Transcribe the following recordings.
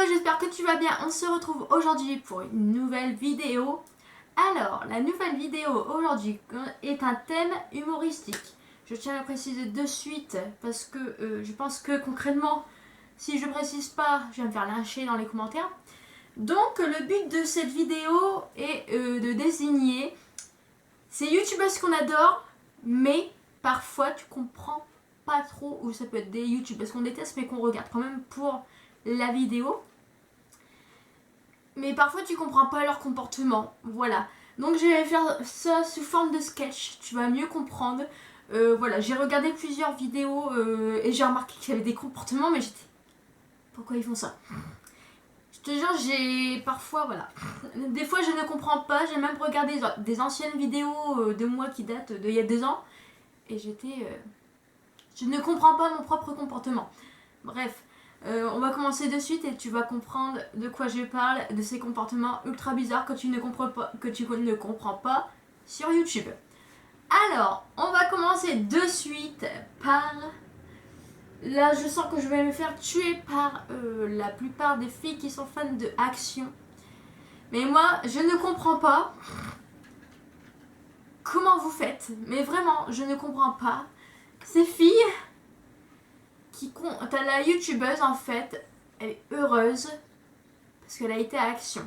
j'espère que tu vas bien. On se retrouve aujourd'hui pour une nouvelle vidéo. Alors, la nouvelle vidéo aujourd'hui est un thème humoristique. Je tiens à le préciser de suite parce que je pense que concrètement, si je précise pas, je vais me faire lyncher dans les commentaires. Donc, le but de cette vidéo est de désigner ces youtubeurs qu'on adore, mais parfois tu comprends pas trop, ou ça peut être des youtubeurs qu'on déteste mais qu'on regarde quand même pour la vidéo. Mais parfois tu comprends pas leur comportement, voilà. Donc je vais faire ça sous forme de sketch, tu vas mieux comprendre. Voilà, j'ai regardé plusieurs vidéos et j'ai remarqué qu'il y avait des comportements, mais j'étais... Pourquoi ils font ça? Je te jure, j'ai parfois, voilà. Des fois je ne comprends pas, j'ai même regardé des anciennes vidéos de moi qui datent d'il y a 2 ans. Et j'étais... je ne comprends pas mon propre comportement. Bref. On va commencer de suite et tu vas comprendre de quoi je parle, de ces comportements ultra bizarres que tu ne comprends pas sur YouTube. Alors, on va commencer de suite par... Là, je sens que je vais me faire tuer par la plupart des filles qui sont fans de action. Mais moi, je ne comprends pas comment vous faites. Mais vraiment, je ne comprends pas. Ces filles... T'as la youtubeuse en fait, elle est heureuse parce qu'elle a été à action.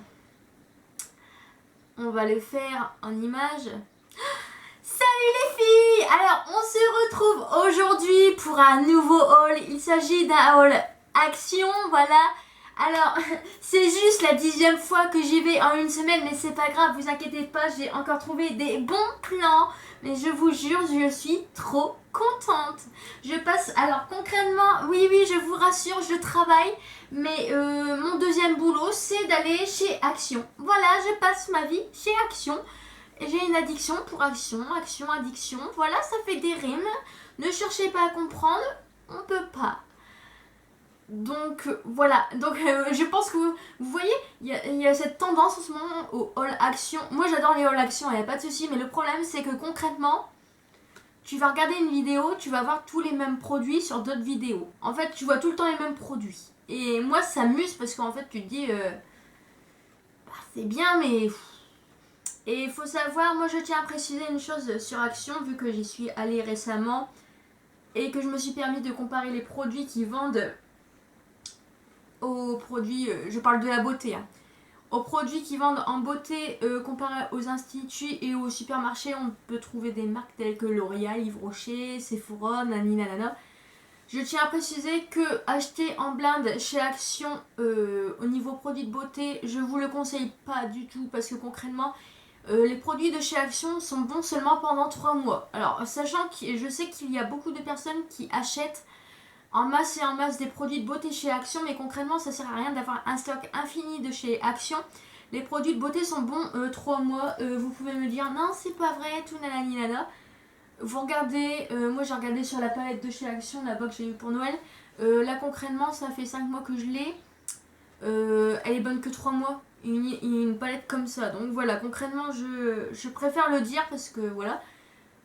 On va le faire en image. Salut les filles! Alors on se retrouve aujourd'hui pour un nouveau haul. Il s'agit d'un haul action, voilà. Alors c'est juste la 10e fois que j'y vais en une semaine, mais c'est pas grave, vous inquiétez pas, j'ai encore trouvé des bons plans. Mais je vous jure, je suis trop contente. Je passe, alors concrètement, oui, je vous rassure, je travaille. Mais mon deuxième boulot, c'est d'aller chez Action. Voilà, je passe ma vie chez Action. J'ai une addiction pour Action, addiction. Voilà, ça fait des rimes. Ne cherchez pas à comprendre, on peut pas. Donc voilà, donc je pense que vous voyez, il y a cette tendance en ce moment au haul action. Moi j'adore les haul action, il n'y a pas de souci, mais le problème c'est que concrètement, tu vas regarder une vidéo, tu vas voir tous les mêmes produits sur d'autres vidéos. En fait, tu vois tout le temps les mêmes produits. Et moi ça m'amuse parce qu'en fait tu te dis, c'est bien mais... Et il faut savoir, moi je tiens à préciser une chose sur Action, vu que j'y suis allée récemment et que je me suis permis de comparer les produits qui vendent aux produits, je parle de la beauté, hein, aux produits qui vendent en beauté comparé aux instituts et aux supermarchés. On peut trouver des marques telles que L'Oréal, Yves Rocher, Sephora, nanana. Je tiens à préciser que acheter en blinde chez Action au niveau produits de beauté, je vous le conseille pas du tout parce que concrètement les produits de chez Action sont bons seulement pendant 3 mois. Alors sachant que je sais qu'il y a beaucoup de personnes qui achètent en masse et en masse des produits de beauté chez Action, mais concrètement ça sert à rien d'avoir un stock infini de chez Action. Les produits de beauté sont bons 3 mois. Vous pouvez me dire non c'est pas vrai, tout nanani nana. Vous regardez, moi j'ai regardé sur la palette de chez Action là-bas que j'ai eu pour Noël. Là concrètement ça fait 5 mois que je l'ai. Elle est bonne que 3 mois. Une palette comme ça. Donc voilà, concrètement je préfère le dire parce que voilà.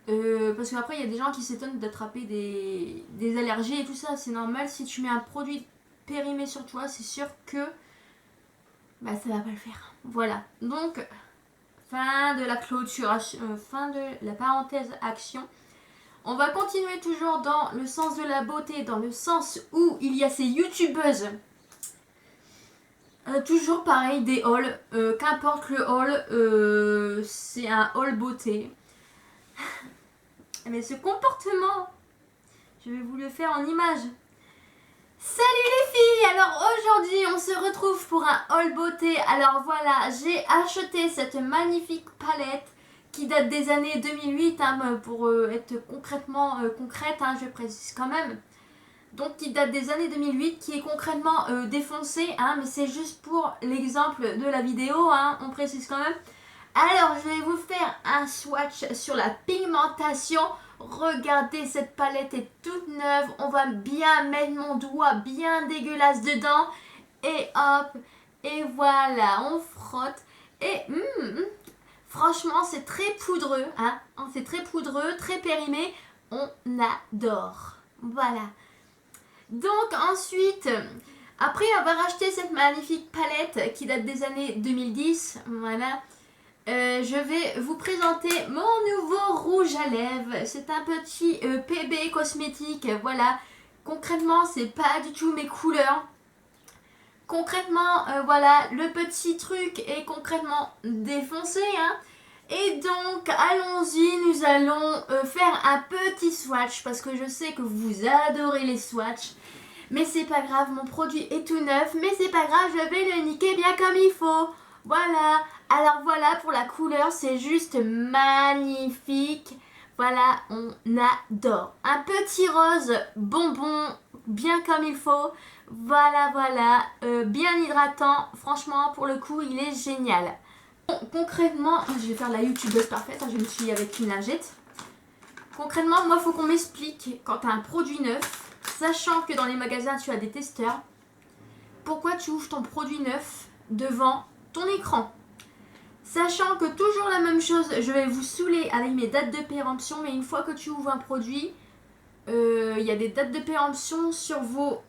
Parce qu'après il y a des gens qui s'étonnent d'attraper des allergies et tout ça, c'est normal. Si tu mets un produit périmé sur toi, c'est sûr que bah ça va pas le faire. Voilà, donc fin de la clôturation, fin de la parenthèse action. On va continuer toujours dans le sens de la beauté, dans le sens où il y a ces youtubeuses. Toujours pareil, des hauls, qu'importe le haul, c'est un haul beauté. Mais ce comportement, je vais vous le faire en image. Salut les filles! Alors aujourd'hui on se retrouve pour un haul beauté. Alors voilà, j'ai acheté cette magnifique palette qui date des années 2008 hein, pour être concrètement concrète, hein, je précise quand même. Donc qui date des années 2008, qui est concrètement défoncée, hein, mais c'est juste pour l'exemple de la vidéo, hein, on précise quand même. Alors, je vais vous faire un swatch sur la pigmentation. Regardez, cette palette est toute neuve. On va bien mettre mon doigt bien dégueulasse dedans. Et hop, et voilà, on frotte. Et franchement, c'est très poudreux. Hein, c'est très poudreux, très périmé. On adore. Voilà. Donc ensuite, Après avoir acheté cette magnifique palette qui date des années 2010, voilà, je vais vous présenter mon nouveau rouge à lèvres. C'est un petit PB cosmétique, voilà. Concrètement, c'est pas du tout mes couleurs. Concrètement, voilà, le petit truc est concrètement défoncé, hein. Et donc, allons-y, nous allons faire un petit swatch parce que je sais que vous adorez les swatchs. Mais c'est pas grave, mon produit est tout neuf, mais c'est pas grave, je vais le niquer bien comme il faut. Voilà, alors voilà pour la couleur, c'est juste magnifique. Voilà, on adore. Un petit rose bonbon, bien comme il faut. Voilà, voilà, bien hydratant. Franchement, pour le coup, il est génial. Bon, concrètement, je vais faire la youtubeuse parfaite, hein, je me suis avec une lingette. Concrètement, moi, il faut qu'on m'explique quand tu as un produit neuf, sachant que dans les magasins, tu as des testeurs, pourquoi tu ouvres ton produit neuf devant ton écran. Sachant que toujours la même chose, je vais vous saouler avec mes dates de péremption, mais une fois que tu ouvres un produit, il y a des dates de péremption sur vos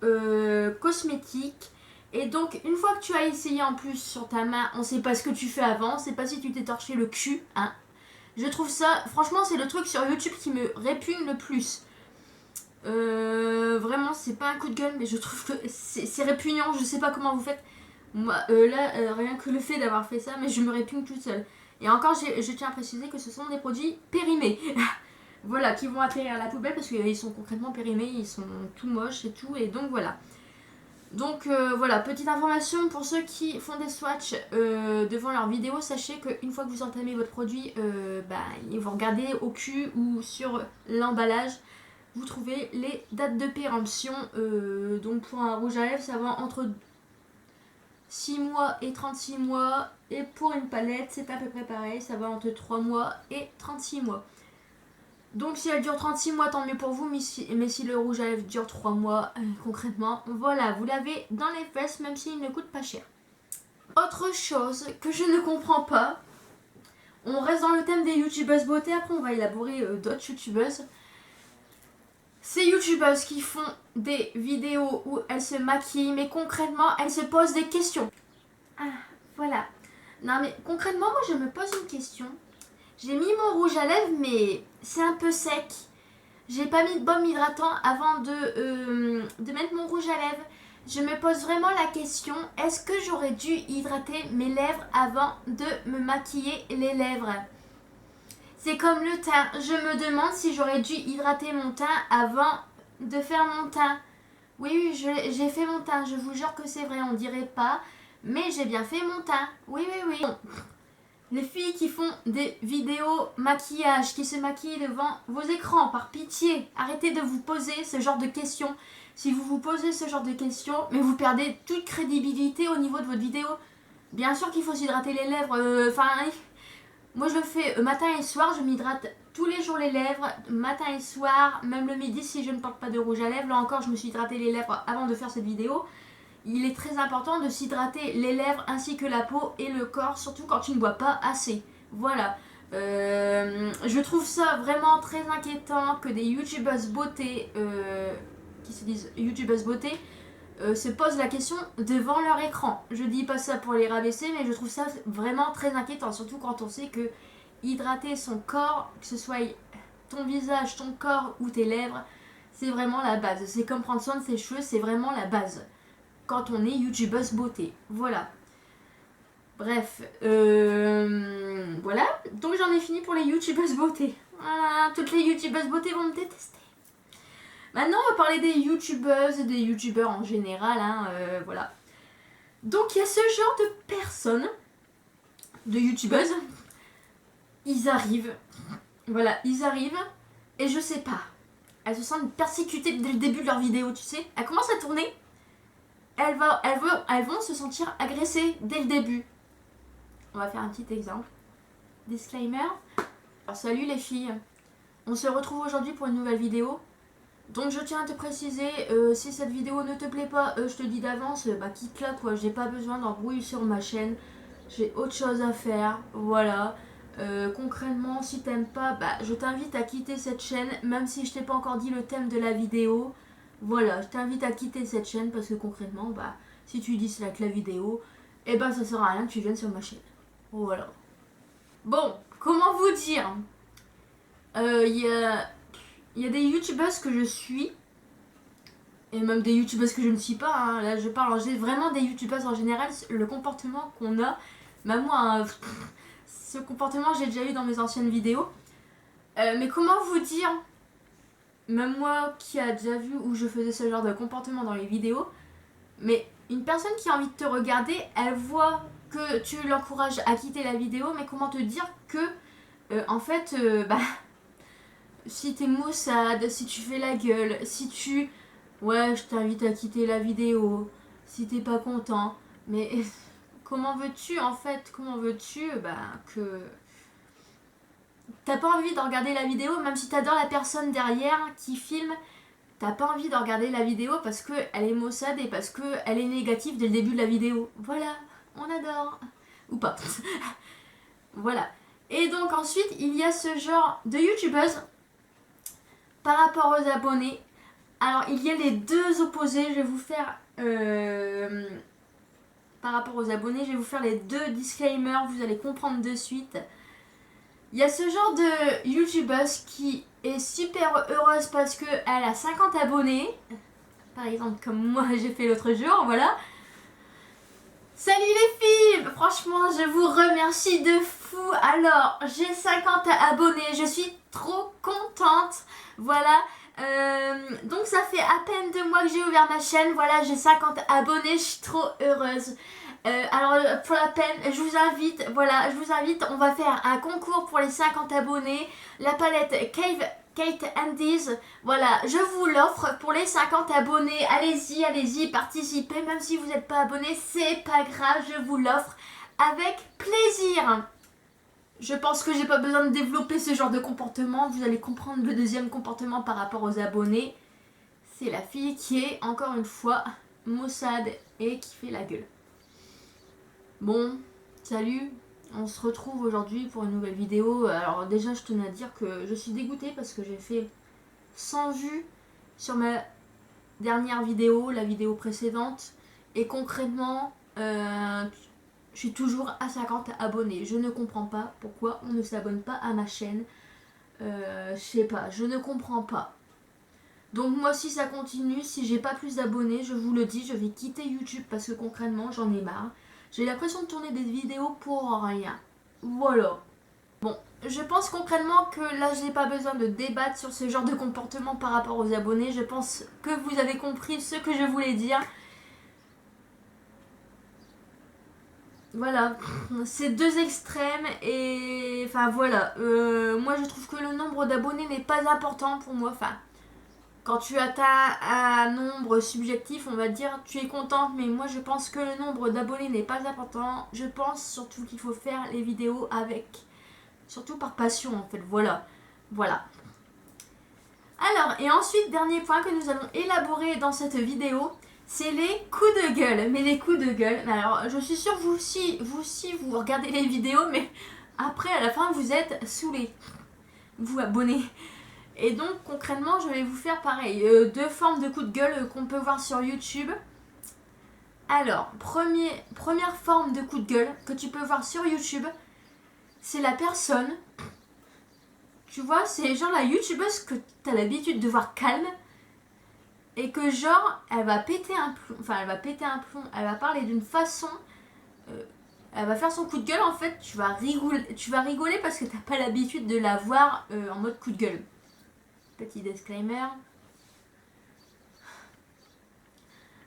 cosmétiques. Et donc, une fois que tu as essayé en plus sur ta main, on ne sait pas ce que tu fais avant, on ne sait pas si tu t'es torché le cul, hein. Je trouve ça, franchement, c'est le truc sur YouTube qui me répugne le plus. Vraiment, c'est pas un coup de gueule, mais je trouve que c'est répugnant. Je sais pas comment vous faites. Moi, rien que le fait d'avoir fait ça, mais je me répugne toute seule. Et encore, je tiens à préciser que ce sont des produits périmés. Voilà, qui vont atterrir à la poubelle parce qu'ils sont concrètement périmés, ils sont tout moches et tout. Et donc voilà. Donc voilà, petite information pour ceux qui font des swatchs devant leur vidéo, sachez qu'une fois que vous entamez votre produit, vous regardez au cul ou sur l'emballage, vous trouvez les dates de péremption. Donc pour un rouge à lèvres, ça va entre 6 mois et 36 mois. Et pour une palette, c'est à peu près pareil, ça va entre 3 mois et 36 mois. Donc si elle dure 36 mois, tant mieux pour vous, mais si le rouge à lèvres dure 3 mois, concrètement, voilà, vous l'avez dans les fesses, même s'il ne coûte pas cher. Autre chose que je ne comprends pas, on reste dans le thème des youtubeuses beauté, après on va élaborer d'autres youtubeuses. Ces youtubeuses qui font des vidéos où elles se maquillent, mais concrètement, elles se posent des questions. Ah, voilà. Non mais concrètement, moi je me pose une question. J'ai mis mon rouge à lèvres, mais c'est un peu sec. J'ai pas mis de baume hydratant avant de mettre mon rouge à lèvres. Je me pose vraiment la question, est-ce que j'aurais dû hydrater mes lèvres avant de me maquiller les lèvres? C'est comme le teint. Je me demande si j'aurais dû hydrater mon teint avant de faire mon teint. Oui, j'ai fait mon teint. Je vous jure que c'est vrai, on dirait pas. Mais j'ai bien fait mon teint. Oui. Bon. Les filles qui font des vidéos maquillage, qui se maquillent devant vos écrans, par pitié, arrêtez de vous poser ce genre de questions. Si vous vous posez ce genre de questions, mais vous perdez toute crédibilité au niveau de votre vidéo. Bien sûr qu'il faut s'hydrater les lèvres. Moi je le fais matin et soir, je m'hydrate tous les jours les lèvres, matin et soir, même le midi si je ne porte pas de rouge à lèvres. Là encore, je me suis hydraté les lèvres avant de faire cette vidéo. Il est très important de s'hydrater les lèvres ainsi que la peau et le corps, surtout quand tu ne bois pas assez. Voilà. Je trouve ça vraiment très inquiétant que des youtubeuses beauté, qui se disent youtubeuses beauté, se posent la question devant leur écran. Je dis pas ça pour les rabaisser, mais je trouve ça vraiment très inquiétant, surtout quand on sait que hydrater son corps, que ce soit ton visage, ton corps ou tes lèvres, c'est vraiment la base. C'est comme prendre soin de ses cheveux, c'est vraiment la base quand on est youtubeuse beauté. Voilà. Bref, voilà. Donc j'en ai fini pour les youtubeuses beauté. Voilà, toutes les youtubeuses beauté vont me détester. Maintenant, on va parler des youtubeuses et des youtubeurs en général, hein, voilà. Donc il y a ce genre de personnes, de youtubeuses, ils arrivent, voilà, ils arrivent, et je sais pas, elles se sentent persécutées dès le début de leur vidéo, tu sais. Elles commencent à tourner, elles vont se sentir agressées dès le début. On va faire un petit exemple. Disclaimer. Alors salut les filles, on se retrouve aujourd'hui pour une nouvelle vidéo. Donc je tiens à te préciser, si cette vidéo ne te plaît pas, je te dis d'avance, quitte-la quoi, j'ai pas besoin d'embrouille sur ma chaîne, j'ai autre chose à faire, voilà. Concrètement, si t'aimes pas, je t'invite à quitter cette chaîne, même si je t'ai pas encore dit le thème de la vidéo. Voilà, je t'invite à quitter cette chaîne parce que concrètement, bah, si tu dislikes la vidéo, eh ben ça sert à rien que tu viennes sur ma chaîne. Voilà. Bon, comment vous dire, y a des youtubeuses que je suis, et même des youtubeuses que je ne suis pas, hein. Là je parle vraiment des youtubeuses en général, le comportement qu'on a, même moi, hein, ce comportement j'ai déjà eu dans mes anciennes vidéos. Mais comment vous dire, même moi qui a déjà vu où je faisais ce genre de comportement dans les vidéos, mais une personne qui a envie de te regarder, elle voit que tu l'encourages à quitter la vidéo, mais comment te dire que, en fait, bah, si t'es maussade, si tu fais la gueule, si tu... Ouais, je t'invite à quitter la vidéo, si t'es pas content, mais comment veux-tu, en fait, bah, que... T'as pas envie de regarder la vidéo, même si t'adores la personne derrière qui filme, t'as pas envie de regarder la vidéo parce qu'elle est maussade et parce qu'elle est négative dès le début de la vidéo. Voilà, on adore. Ou pas. Voilà. Et donc ensuite, il y a ce genre de youtubeuse par rapport aux abonnés. Alors, il y a les deux opposés. Je vais vous faire... par rapport aux abonnés, je vais vous faire les deux disclaimers. Vous allez comprendre de suite. Il y a ce genre de youtubeuse qui est super heureuse parce qu'elle a 50 abonnés. Par exemple, comme moi j'ai fait l'autre jour, voilà. Salut les filles! Franchement, je vous remercie de fou. Alors, j'ai 50 abonnés, je suis trop contente. Voilà. Donc ça fait à peine 2 mois que j'ai ouvert ma chaîne. Voilà, j'ai 50 abonnés, je suis trop heureuse. Alors pour la peine, je vous invite, on va faire un concours pour les 50 abonnés. La palette Kate Andes, voilà, je vous l'offre pour les 50 abonnés. Allez-y, participez, même si vous n'êtes pas abonné, c'est pas grave, je vous l'offre avec plaisir. Je pense que j'ai pas besoin de développer ce genre de comportement. Vous allez comprendre le deuxième comportement par rapport aux abonnés. C'est la fille qui est, encore une fois, maussade et qui fait la gueule. Bon, salut, on se retrouve aujourd'hui pour une nouvelle vidéo. Alors déjà, je tenais à dire que je suis dégoûtée parce que j'ai fait 100 vues sur ma dernière vidéo, la vidéo précédente. Et concrètement, je suis toujours à 50 abonnés. Je ne comprends pas pourquoi on ne s'abonne pas à ma chaîne. Je sais pas, je ne comprends pas. Donc moi, si ça continue, si j'ai pas plus d'abonnés, je vous le dis, je vais quitter YouTube parce que concrètement, j'en ai marre. J'ai l'impression de tourner des vidéos pour rien. Voilà. Bon, je pense concrètement que là, j'ai pas besoin de débattre sur ce genre de comportement par rapport aux abonnés. Je pense que vous avez compris ce que je voulais dire. Voilà, c'est deux extrêmes et... Enfin voilà, moi je trouve que le nombre d'abonnés n'est pas important pour moi. Enfin, quand tu atteins un nombre subjectif, on va dire, tu es contente, mais moi je pense que le nombre d'abonnés n'est pas important. Je pense surtout qu'il faut faire les vidéos avec, surtout par passion en fait, voilà. Alors, et ensuite, dernier point que nous allons élaborer dans cette vidéo, c'est les coups de gueule. Mais les coups de gueule, alors je suis sûre vous aussi, vous regardez les vidéos, mais après à la fin vous êtes saoulés, vous abonnez. Et donc concrètement je vais vous faire pareil, deux formes de coups de gueule qu'on peut voir sur YouTube. Alors, première forme de coup de gueule que tu peux voir sur YouTube, c'est la personne, tu vois, c'est genre la youtubeuse que tu as l'habitude de voir calme et que genre elle va péter un plomb, elle va parler d'une façon, elle va faire son coup de gueule, en fait tu vas rigoler parce que t'as pas l'habitude de la voir en mode coup de gueule. Petit disclaimer.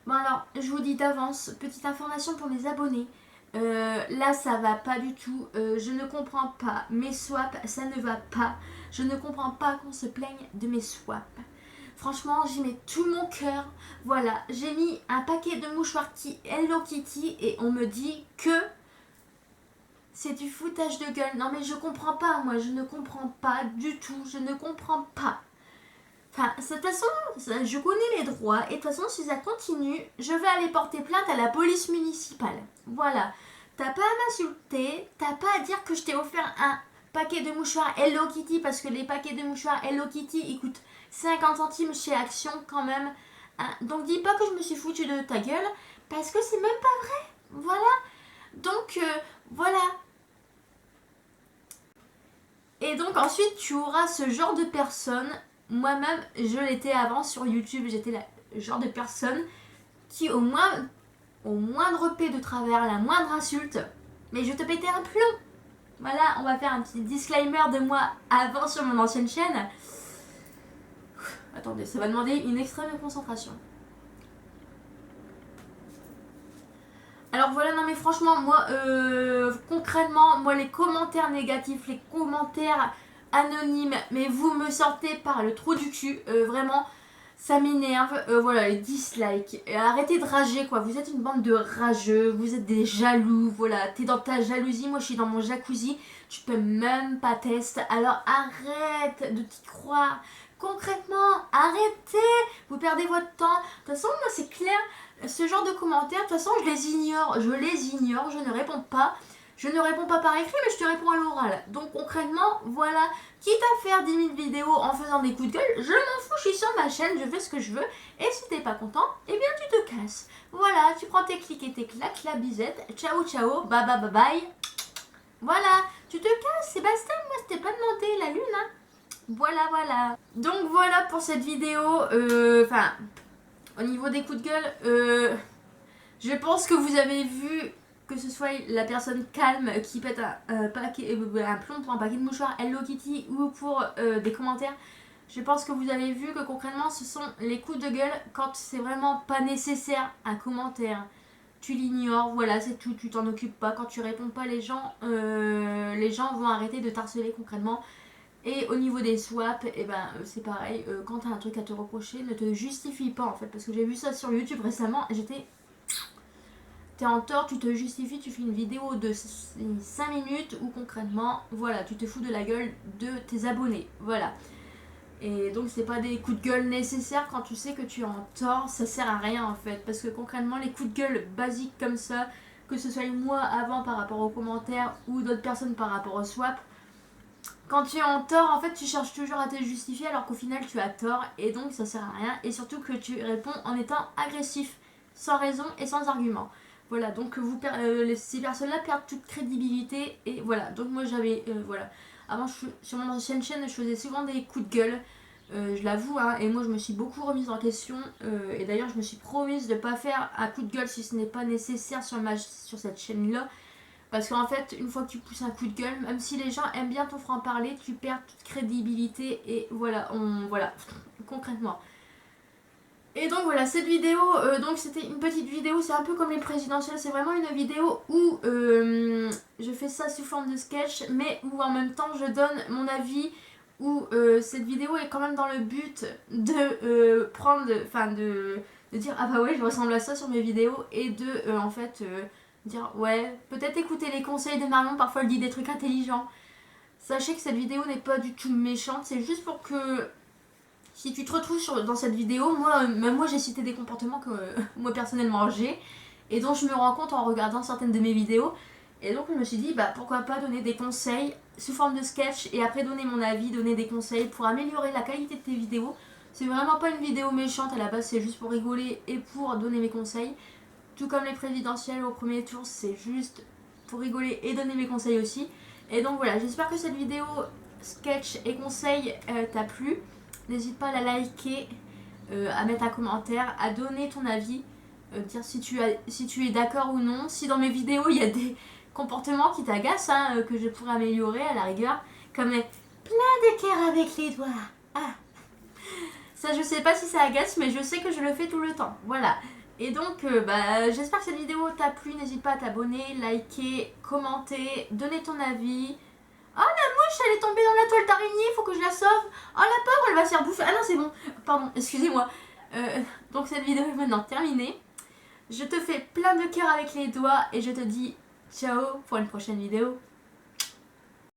Bon alors, je vous dis d'avance, petite information pour mes abonnés. Là ça va pas du tout, je ne comprends pas, mes swaps ça ne va pas, je ne comprends pas qu'on se plaigne de mes swaps. Franchement j'y mets tout mon cœur, voilà, j'ai mis un paquet de mouchoirs Hello Kitty et on me dit que c'est du foutage de gueule. Non mais je comprends pas, moi je ne comprends pas du tout, je ne comprends pas. Enfin, de toute façon, je connais les droits et de toute façon, si ça continue, je vais aller porter plainte à la police municipale. Voilà. T'as pas à m'insulter, t'as pas à dire que je t'ai offert un paquet de mouchoirs Hello Kitty parce que les paquets de mouchoirs Hello Kitty ils coûtent 50 centimes chez Action quand même. Hein. Donc dis pas que je me suis foutue de ta gueule, parce que c'est même pas vrai. Voilà. Donc voilà. Et donc ensuite tu auras ce genre de personne. Moi-même je l'étais avant sur YouTube, j'étais le genre de personne qui au moindre P de travers, la moindre insulte, mais je te pétais un plomb. Voilà, on va faire un petit disclaimer de moi avant sur mon ancienne chaîne. Attendez, ça va demander une extrême concentration. Alors voilà, non mais franchement, moi, concrètement, moi les commentaires négatifs, les commentaires anonymes, mais vous me sortez par le trou du cul, vraiment, ça m'énerve. Voilà, les dislikes, arrêtez de rager quoi, vous êtes une bande de rageux, vous êtes des jaloux, voilà, t'es dans ta jalousie, moi je suis dans mon jacuzzi, tu peux même pas tester, alors arrête de t'y croire. Concrètement, arrêtez, vous perdez votre temps. De toute façon, moi c'est clair, ce genre de commentaires, de toute façon je les ignore, je ne réponds pas. Je ne réponds pas par écrit, mais je te réponds à l'oral. Donc concrètement, voilà, quitte à faire 10 000 vidéos en faisant des coups de gueule, je m'en fous, je suis sur ma chaîne, je fais ce que je veux. Et si t'es pas content, eh bien tu te casses. Voilà, tu prends tes clics et tes claques, la bisette, ciao ciao, bye bye bye bye. Voilà, tu te casses, Sébastien, moi c'était pas demandé la lune, hein. Voilà. Donc voilà pour cette vidéo. Enfin, au niveau des coups de gueule, je pense que vous avez vu, que ce soit la personne calme qui pète un plomb pour un paquet de mouchoirs Hello Kitty ou pour des commentaires. Je pense que vous avez vu que concrètement ce sont les coups de gueule quand c'est vraiment pas nécessaire un commentaire. Tu l'ignores, voilà, c'est tout, tu t'en occupes pas. Quand tu réponds pas, les gens vont arrêter de t'harceler concrètement. Et au niveau des swaps, et ben c'est pareil, quand t'as un truc à te reprocher, ne te justifie pas en fait, parce que j'ai vu ça sur YouTube récemment, t'es en tort, tu te justifies, tu fais une vidéo de 5 minutes où concrètement, voilà, tu te fous de la gueule de tes abonnés, voilà. Et donc c'est pas des coups de gueule nécessaires quand tu sais que tu es en tort, ça sert à rien en fait, parce que concrètement les coups de gueule basiques comme ça, que ce soit moi avant par rapport aux commentaires ou d'autres personnes par rapport au swap, quand tu es en tort, en fait, tu cherches toujours à te justifier alors qu'au final, tu as tort et donc ça sert à rien. Et surtout que tu réponds en étant agressif, sans raison et sans argument. Voilà, donc ces personnes-là perdent toute crédibilité et voilà. Donc moi, j'avais, voilà. Avant, sur mon ancienne chaîne, je faisais souvent des coups de gueule, je l'avoue, hein, et moi, je me suis beaucoup remise en question. Et d'ailleurs, je me suis promise de ne pas faire un coup de gueule si ce n'est pas nécessaire sur cette chaîne-là. Parce qu'en fait, une fois que tu pousses un coup de gueule, même si les gens aiment bien ton franc-parler, tu perds toute crédibilité et voilà, voilà, concrètement. Et donc voilà, cette vidéo, donc c'était une petite vidéo, c'est un peu comme les présidentielles, c'est vraiment une vidéo où je fais ça sous forme de sketch, mais où en même temps je donne mon avis, où cette vidéo est quand même dans le but de de dire ah bah ouais je ressemble à ça sur mes vidéos et de en fait dire ouais, peut-être écouter les conseils de Marion, parfois elle dit des trucs intelligents. Sachez que cette vidéo n'est pas du tout méchante, c'est juste pour que si tu te retrouves dans cette vidéo, même moi j'ai cité des comportements que moi personnellement j'ai et dont je me rends compte en regardant certaines de mes vidéos. Et donc je me suis dit bah pourquoi pas donner des conseils sous forme de sketch et après donner mon avis, donner des conseils pour améliorer la qualité de tes vidéos. C'est vraiment pas une vidéo méchante à la base, c'est juste pour rigoler et pour donner mes conseils. Tout comme les présidentielles au premier tour, c'est juste pour rigoler et donner mes conseils aussi. Et donc voilà, j'espère que cette vidéo sketch et conseils t'a plu. N'hésite pas à la liker, à mettre un commentaire, à donner ton avis, dire si tu es d'accord ou non. Si dans mes vidéos il y a des comportements qui t'agacent, hein, que je pourrais améliorer à la rigueur, comme les plein de cœur avec les doigts. Ah. Ça je sais pas si ça agace, mais je sais que je le fais tout le temps. Voilà. Et donc, j'espère que cette vidéo t'a plu. N'hésite pas à t'abonner, liker, commenter, donner ton avis. Oh, la mouche, elle est tombée dans la toile d'araignée, faut que je la sauve. Oh, la pauvre, elle va se faire bouffer. Ah non, c'est bon. Pardon, excusez-moi. Donc, cette vidéo est maintenant terminée. Je te fais plein de cœur avec les doigts et je te dis ciao pour une prochaine vidéo.